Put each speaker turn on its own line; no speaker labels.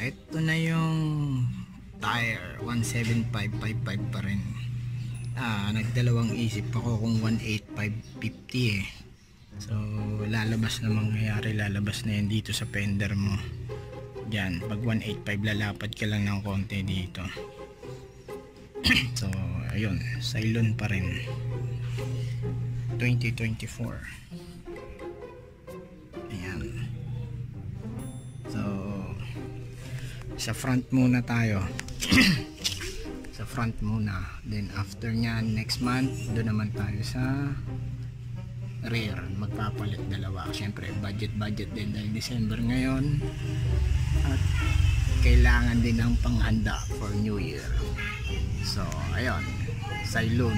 ito na yung tire, 17555 pa rin. Nagdalawang isip ako kung 18550 eh. So lalabas na mangyayari, lalabas na yan dito sa fender mo. Diyan, pag 185 lalapad ka lang ng konti dito. So ayun, Cylon pa rin 2024. Ayan. So sa front muna tayo. Sa front muna, then after nyan next month doon naman tayo sa rear, magpapalit dalawa. Syempre budget din dahil December ngayon at kailangan din ng panghanda for New Year. So ayun, Cylon